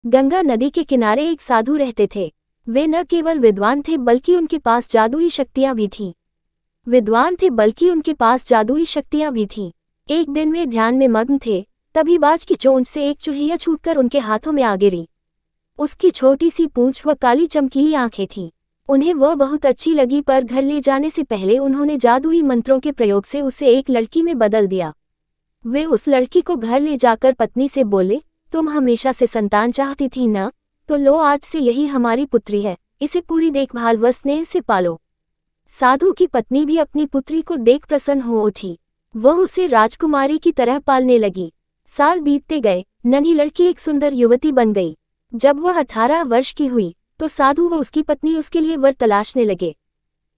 गंगा नदी के किनारे एक साधु रहते थे। वे न केवल विद्वान थे बल्कि उनके पास जादुई शक्तियां भी थीं। विद्वान थे बल्कि उनके पास जादुई शक्तियां भी थीं। एक दिन वे ध्यान में मग्न थे, तभी बाज की चोंच से एक चूहिया छूटकर उनके हाथों में आ गिरी। उसकी छोटी सी पूंछ व काली चमकीली आंखें थीं। उन्हें वह बहुत अच्छी लगी, पर घर ले जाने से पहले उन्होंने जादुई मंत्रों के प्रयोग से उसे एक लड़की में बदल दिया। वे उस लड़की को घर ले जाकर पत्नी से बोले, तुम हमेशा से संतान चाहती थी न, तो लो आज से यही हमारी पुत्री है, इसे पूरी देखभाल व स्नेह से पालो। साधु की पत्नी भी अपनी पुत्री को देख प्रसन्न हो उठी। वह उसे राजकुमारी की तरह पालने लगी। साल बीतते गए, नन्ही लड़की एक सुंदर युवती बन गई। जब वह 18 वर्ष की हुई तो साधु व उसकी पत्नी उसके लिए वर तलाशने लगे।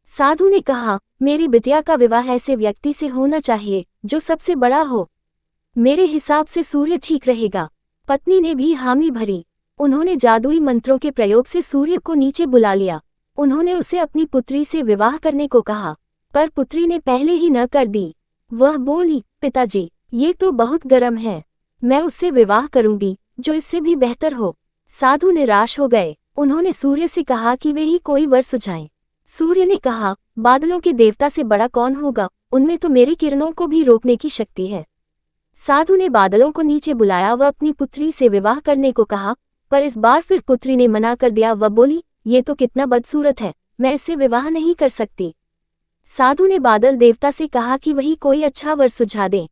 साधु ने कहा, मेरी बिटिया का विवाह ऐसे व्यक्ति से होना चाहिए जो सबसे बड़ा हो। मेरे हिसाब से सूर्य ठीक रहेगा। पत्नी ने भी हामी भरी। उन्होंने जादुई मंत्रों के प्रयोग से सूर्य को नीचे बुला लिया। उन्होंने उसे अपनी पुत्री से विवाह करने को कहा, पर पुत्री ने पहले ही न कर दी। वह बोली, पिताजी, ये तो बहुत गर्म है, मैं उससे विवाह करूंगी जो इससे भी बेहतर हो। साधु निराश हो गए। उन्होंने सूर्य से कहा कि वे ही कोई वर सुझाएं। सूर्य ने कहा, बादलों के देवता से बड़ा कौन होगा, उनमें तो मेरी किरणों को भी रोकने की शक्ति है। साधु ने बादलों को नीचे बुलाया व अपनी पुत्री से विवाह करने को कहा, पर इस बार फिर पुत्री ने मना कर दिया। वह बोली, ये तो कितना बदसूरत है, मैं इससे विवाह नहीं कर सकती। साधु ने बादल देवता से कहा कि वही कोई अच्छा वर सुझा दें।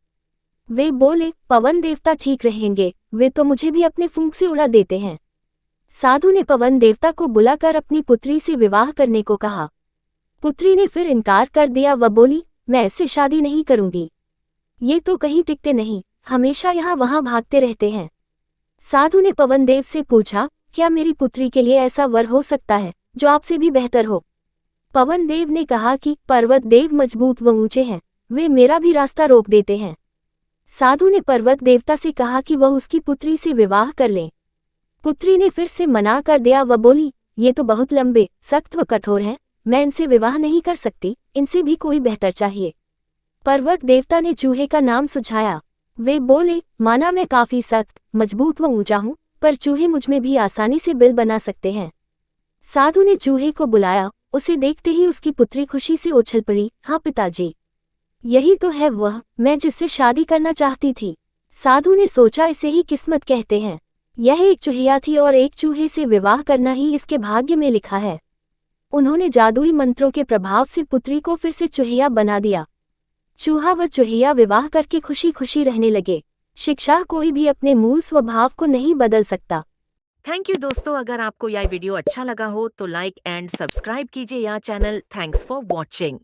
वे बोले, पवन देवता ठीक रहेंगे, वे तो मुझे भी अपने फूंक से उड़ा देते हैं। साधु ने पवन देवता को बुलाकर अपनी पुत्री से विवाह करने को कहा। पुत्री ने फिर इनकार कर दिया। वह बोली, मैं इससे शादी नहीं करूंगी, ये तो कहीं टिकते नहीं, हमेशा यहाँ वहाँ भागते रहते हैं। साधु ने पवन देव से पूछा, क्या मेरी पुत्री के लिए ऐसा वर हो सकता है जो आपसे भी बेहतर हो? पवन देव ने कहा कि पर्वत देव मजबूत व ऊंचे हैं, वे मेरा भी रास्ता रोक देते हैं। साधु ने पर्वत देवता से कहा कि वह उसकी पुत्री से विवाह कर लें। पुत्री ने फिर से मना कर दिया। वह बोली, ये तो बहुत लंबे, सख्त व कठोर हैं, मैं इनसे विवाह नहीं कर सकती, इनसे भी कोई बेहतर चाहिए। पर्वत देवता ने चूहे का नाम सुझाया। वे बोले, माना मैं काफी सख्त, मजबूत व ऊंचा हूँ, पर चूहे मुझमें भी आसानी से बिल बना सकते हैं। साधु ने चूहे को बुलाया। उसे देखते ही उसकी पुत्री खुशी से उछल पड़ी। हाँ पिताजी, यही तो है वह, मैं जिससे शादी करना चाहती थी। साधु ने सोचा, इसे ही किस्मत कहते हैं। यह एक चूहिया थी और एक चूहे से विवाह करना ही इसके भाग्य में लिखा है। उन्होंने जादुई मंत्रों के प्रभाव से पुत्री को फिर से चूहिया बना दिया। चूहा व चूहिया विवाह करके खुशी खुशी रहने लगे। शिक्षा, कोई भी अपने मूल स्वभाव को नहीं बदल सकता। थैंक यू दोस्तों, अगर आपको यह वीडियो अच्छा लगा हो तो लाइक एंड सब्सक्राइब कीजिए यह चैनल। Thanks for watching.